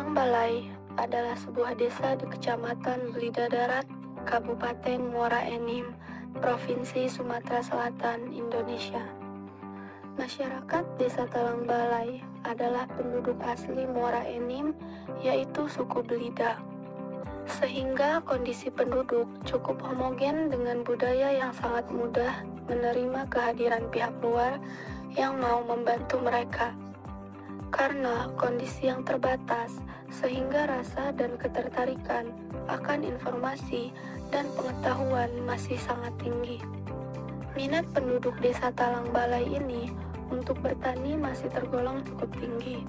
Talang Balai adalah sebuah desa di Kecamatan Belida Darat, Kabupaten Muara Enim, Provinsi Sumatera Selatan, Indonesia. Masyarakat Desa Talang Balai adalah penduduk asli Muara Enim, yaitu suku Belida. Sehingga kondisi penduduk cukup homogen dengan budaya yang sangat mudah menerima kehadiran pihak luar yang mau membantu mereka. Karena kondisi yang terbatas, sehingga rasa dan ketertarikan akan informasi dan pengetahuan masih sangat tinggi. Minat penduduk Desa Talang Balai ini untuk bertani masih tergolong cukup tinggi.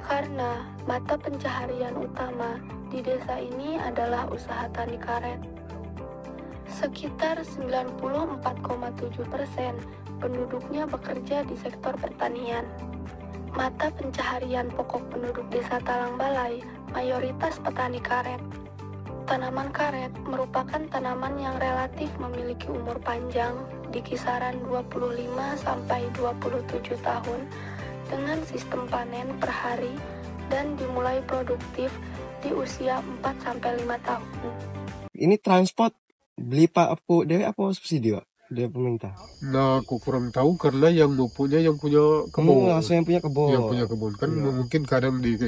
Karena mata pencaharian utama di desa ini adalah usaha tani karet. Sekitar 94,7% penduduknya bekerja di sektor pertanian. Mata pencaharian pokok penduduk Desa Talang Balai mayoritas petani karet. Tanaman karet merupakan tanaman yang relatif memiliki umur panjang di kisaran 25 sampai 27 tahun dengan sistem panen per hari dan dimulai produktif di usia 4 sampai 5 tahun. Ini transport beli Pak dari apa subsidi Pak? Dari pemerintah. Nah, aku kurang tahu karena yang pupuknya yang punya kebun. Langsung yang punya kebun. Yang punya kebun kan mungkin kadang di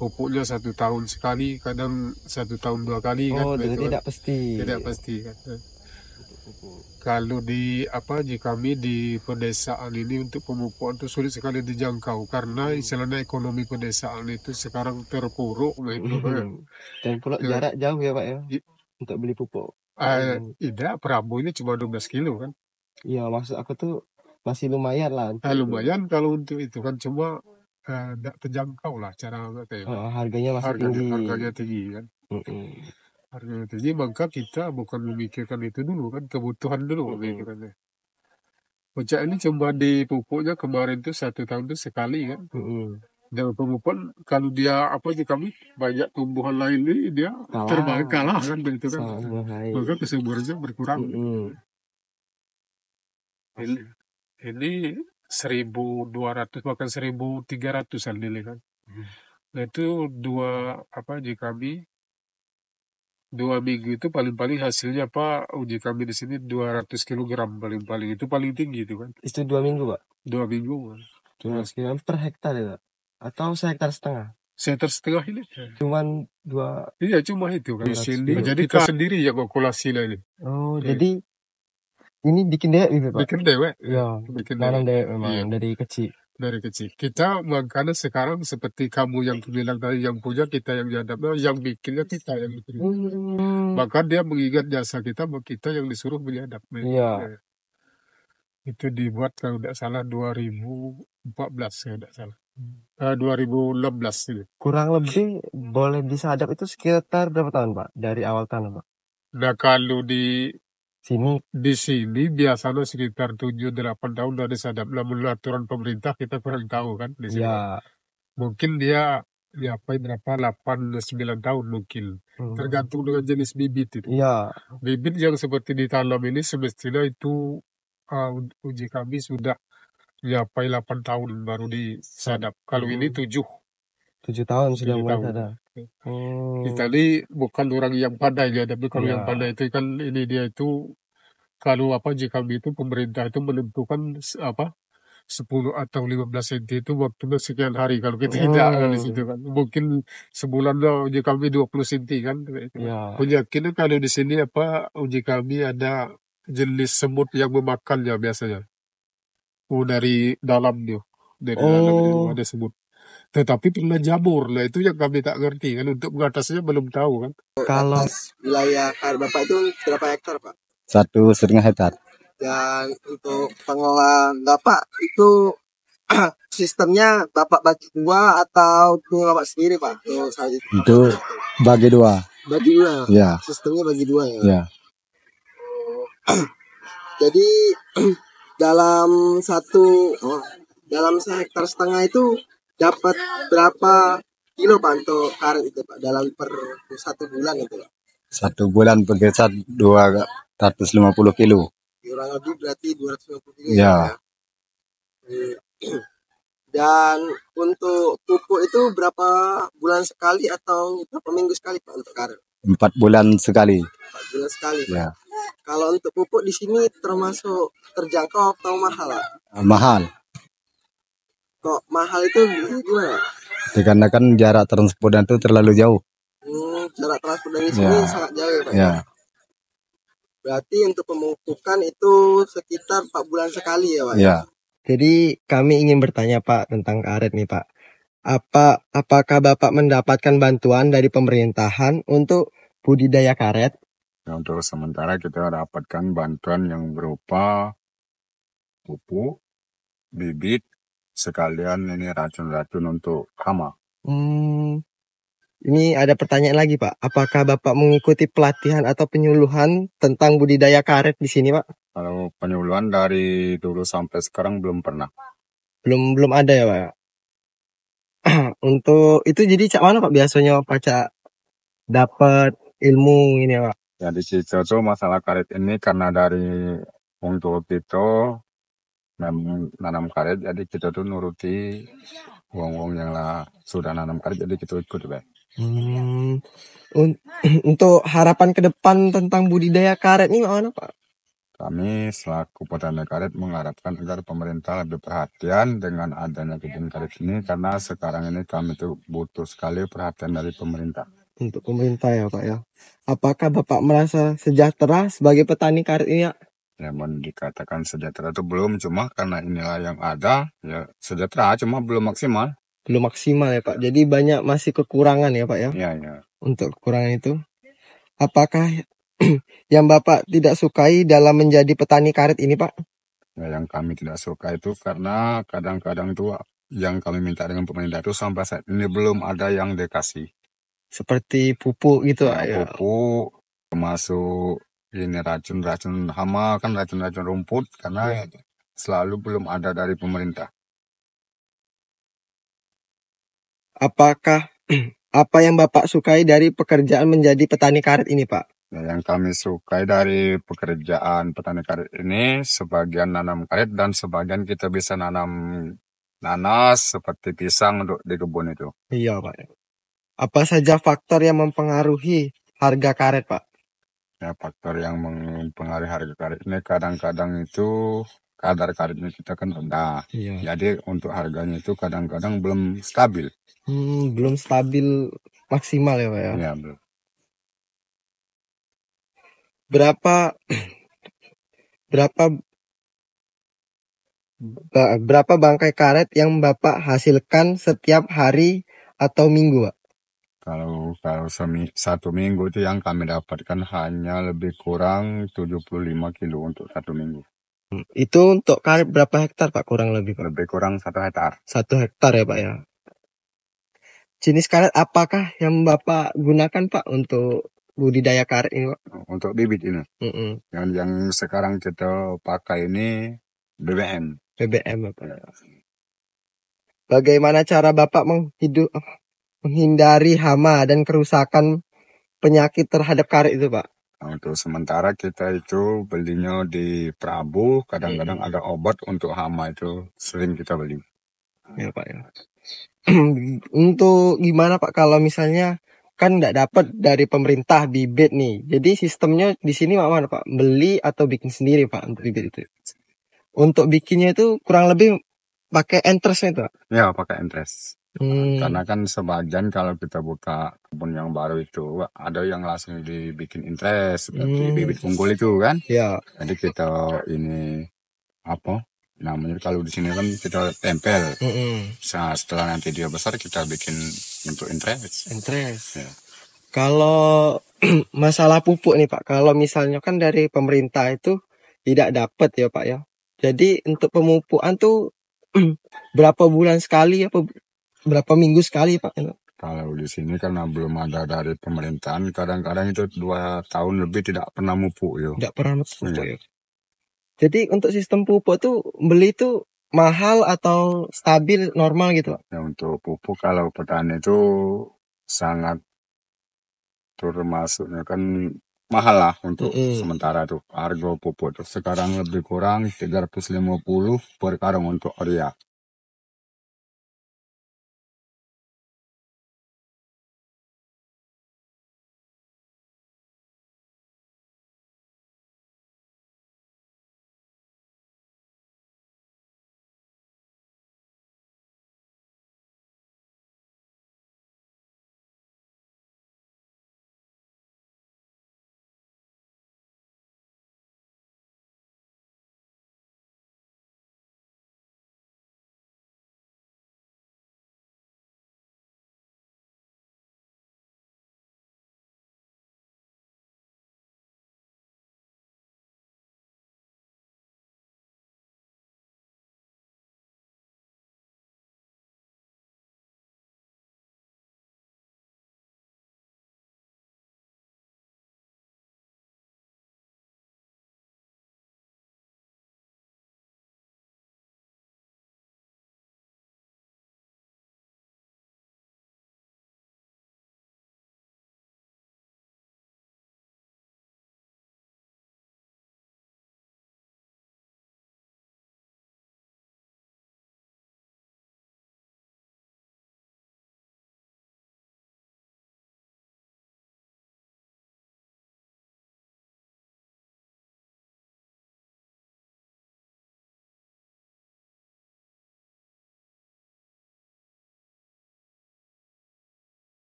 pupuknya 1 tahun sekali, kadang 1 tahun 2 kali kan. Oh, jadi tidak pasti. Tidak pasti kan. Kalau di kami di pedesaan ini untuk pemupukan itu sulit sekali dijangkau karena istilahnya ekonomi pedesaan itu sekarang terpuruk gitu. Dan pula jarak jauh ya Pak ya untuk beli pupuk. Tidak, Prabu ini cuma 12 kilo kan. Iya, maksud aku tuh masih lumayan lah. Lumayan kalau untuk itu kan, cuma tidak terjangkau lah cara harganya masih tinggi. Harganya tinggi kan. Harganya tinggi, maka kita bukan memikirkan itu dulu kan, kebutuhan dulu gitu kan. Pecah ini cuma di pupuknya kemarin tuh 1 tahun tuh sekali kan. Dan pemupukan kalau dia kami banyak tumbuhan lain ini dia kalah kan begitu kan. Maka kesuburannya berkurang. Ini 1.200 bahkan 1.300 nilai kan. Nah itu kami 2 minggu itu paling-paling hasilnya uji kami di sini 200 kg paling-paling, itu paling tinggi itu kan. Itu 2 minggu Pak? 2 minggu kan. 200 kg per hektar ya Pak? Atau sehektar setengah? Sehektar setengah ini. Cuman 2. Iya cuma itu kan. Di sini jadi kita sendiri yang kalkulasi lah ini. Oh jadi ini bikin dewek gitu Pak? Bikin dewek. Iya. Nanam dewek memang dari kecil. Dari kecil. Kita makanya sekarang seperti kamu yang bilang tadi, yang punya kita yang jadab, yang bikinnya kita yang bikin. Maka dia mengingat jasa kita yang disuruh menyadap. Iya. Itu dibuat kalau tidak salah 2014 ya tidak salah. 2016 ini. Kurang lebih boleh disadap itu sekitar berapa tahun Pak dari awal tanam Pak? Nah kalau di sini biasanya sekitar 7-8 tahun dari sadap. Namun aturan pemerintah kita kurang tahu kan di sini. Ya. Mungkin dia berapa 8-9 tahun mungkin. Tergantung dengan jenis bibit itu. Iya. Bibit yang seperti ditanam ini semestinya itu uji kami sudah 8 tahun baru disadap. Kalau ini 7 tahun sudah mulai sadap. Kita ini bukan orang yang pandai ya, tapi kalau yang pandai itu kan ini dia itu kalau jika itu pemerintah itu menentukan 10 atau 15 cm itu waktunya sekian hari. Kalau kita tidak di situ kan mungkin sebulan uji kami 20 cm kan. Keyakinan kalau di sini uji kami ada jenis semut yang memakannya biasanya. Dari dalam dia, dari dalam ada semut. Tetapi pernah jamur, nah itu yang kami tak ngerti kan, untuk mengatasinya belum tahu kan. Kalau wilayah Bapak itu berapa hektar Pak? 1,5 hektar. Dan untuk pengelolaan Bapak itu sistemnya Bapak bagi 2 atau Bapak sendiri Pak? Itu bagi 2. Bagi 2? Ya. Sistemnya bagi 2 ya? Ya. Jadi dalam 1 hektar setengah itu dapat berapa kilo Pak untuk karet itu Pak dalam per 1 bulan itu Pak? 1 bulan berkisar 250 kilo. Kurang lebih berarti 250 kilo ya. Dan Untuk pupuk itu berapa bulan sekali atau berapa minggu sekali Pak untuk karet? 4 bulan sekali. 4 bulan sekali Pak. Ya, Kalau untuk pupuk di sini termasuk terjangkau atau mahal Pak? mahal. Kok mahal itu gimana? Dikarenakan jarak transportnya itu terlalu jauh. Jarak transport dari sini Ya, sangat jauh ya Pak. ya. Berarti untuk pemupukan itu sekitar 4 bulan sekali ya Pak. Ya. Jadi kami ingin bertanya Pak tentang karet nih Pak. Apakah Bapak mendapatkan bantuan dari pemerintahan untuk budidaya karet? Ya, untuk sementara kita dapatkan bantuan yang berupa pupuk, bibit, sekalian ini racun-racun untuk hama. Ini ada pertanyaan lagi Pak. Apakah Bapak mengikuti pelatihan atau penyuluhan tentang budidaya karet di sini Pak? Kalau penyuluhan dari dulu sampai sekarang belum pernah. Belum ada ya Pak? Untuk itu jadi cak mana Pak biasanya Pak cak dapat ilmu ini ya Pak? Ya di situ tuh masalah karet ini karena dari untuk kita nanam karet, jadi kita tuh nuruti wong-wong yang lah sudah nanam karet, jadi kita ikut Pak. Untuk harapan ke depan tentang budidaya karet ini mana Pak? Kami selaku petani karet mengharapkan agar pemerintah lebih perhatian dengan adanya kebun karet ini, karena sekarang ini kami tuh butuh sekali perhatian dari pemerintah. Untuk pemerintah ya Pak ya. Apakah Bapak merasa sejahtera sebagai petani karet ini ya? Ya, dikatakan sejahtera itu belum, cuma karena inilah yang ada, ya sejahtera, cuma belum maksimal. Belum maksimal ya Pak. Jadi banyak masih kekurangan ya Pak ya? Iya, ya. Untuk kekurangan itu, apakah yang Bapak tidak sukai dalam menjadi petani karet ini Pak? Ya, yang kami tidak suka itu karena kadang-kadang tuh yang kami minta dengan pemerintah itu sampai saat ini belum ada yang dikasih. Seperti pupuk gitu Ya, ya? pupuk, termasuk ini racun-racun hama, kan racun-racun rumput, karena selalu belum ada dari pemerintah. Apakah apa yang Bapak sukai dari pekerjaan menjadi petani karet ini Pak? Ya, yang kami sukai dari pekerjaan petani karet ini, sebagian nanam karet dan sebagian kita bisa nanam nanas seperti pisang untuk di kebun itu. Iya Pak. Apa saja faktor yang mempengaruhi harga karet Pak? Ya, faktor yang mempengaruhi harga karet ini kadang-kadang itu kadar karetnya kita kan rendah. Iya. Jadi untuk harganya itu kadang-kadang belum stabil. Belum stabil maksimal ya Pak ya? Ya, belum. Berapa bangkai karet yang Bapak hasilkan setiap hari atau minggu Pak? Kalau satu minggu itu yang kami dapatkan hanya lebih kurang 75 kilo untuk satu minggu. Itu untuk karet berapa hektar Pak kurang lebih Pak? Lebih kurang 1 hektar. 1 hektar ya Pak ya. Jenis karet apakah yang Bapak gunakan Pak untuk budidaya karet ini Pak? Untuk bibit ini. Yang sekarang kita pakai ini BBM. BBM Bapak. Bagaimana cara Bapak menghindari hama dan kerusakan penyakit terhadap karet itu Pak? Nah, untuk sementara kita itu belinya di Prabu, kadang-kadang ada obat untuk hama itu sering kita beli. Ya Pak ya. Untuk gimana Pak kalau misalnya kan nggak dapat dari pemerintah bibit nih, jadi sistemnya di sini mana Pak? Beli atau bikin sendiri Pak untuk bibit itu? Untuk bikinnya itu kurang lebih pakai entrance itu Pak? Ya, pakai entres. Karena kan sebagian kalau kita buka kebun yang baru itu ada yang langsung dibikin entres seperti bibit unggul itu kan. Ya. Jadi kita ini apa namanya, kalau di sini kan kita tempel. Nah, setelah nanti dia besar kita bikin untuk entres. Ya. Kalau masalah pupuk nih Pak, kalau misalnya kan dari pemerintah itu tidak dapat ya Pak ya. Jadi untuk pemupukan tuh berapa bulan sekali apa berapa minggu sekali Pak? Kalau di sini karena belum ada dari pemerintahan, kadang-kadang itu 2 tahun lebih tidak pernah mupuk ya. Tidak pernah mupuk ya. Jadi untuk sistem pupuk tuh beli tuh mahal atau stabil normal gitu Pak? Ya, untuk pupuk kalau petani itu sangat termasuknya kan mahal lah untuk sementara tuh. Harga pupuk itu sekarang lebih kurang 350 per karung untuk urea.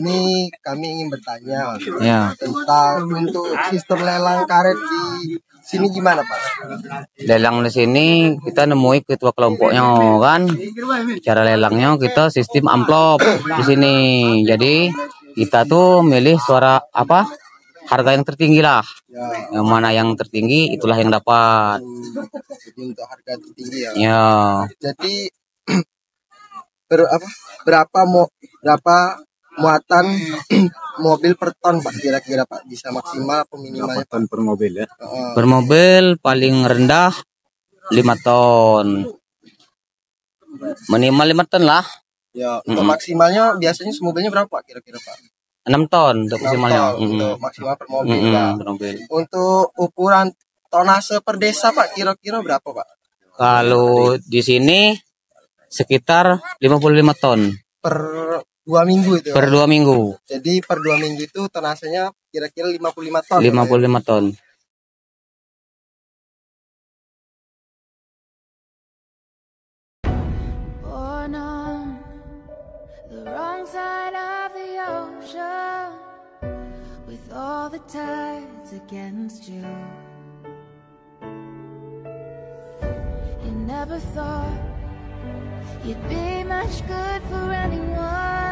sini kami ingin bertanya Ya, tentang untuk sistem lelang karet di sini gimana Pak? lelang di sini kita nemui ketua kelompoknya kan. Cara lelangnya kita sistem amplop di sini. Jadi kita tuh milih suara apa? Harga yang tertinggi lah. Ya, Yang mana yang tertinggi itulah yang dapat. jadi untuk harga tertinggi ya. Ya, Jadi berapa muatan mobil per ton Pak kira-kira Pak, bisa maksimal atau minimalnya Pak? Ton per mobil ya. per mobil paling rendah 5 ton. Minimal 5 ton lah. Ya, untuk maksimalnya biasanya semobilnya berapa Pak kira-kira Pak? 6 ton untuk 6 maksimalnya. ton untuk maksimal per mobil Pak. Per mobil. Untuk ukuran tonase per desa Pak kira-kira berapa Pak? Kalau di sini sekitar 55 ton Per 2 minggu itu. per 2 minggu. Jadi per 2 minggu itu tonasenya kira-kira 55 ton. 55 ton. Born on the wrong side of the ocean, with all the tides against you. You never thought you'd be much good for anyone.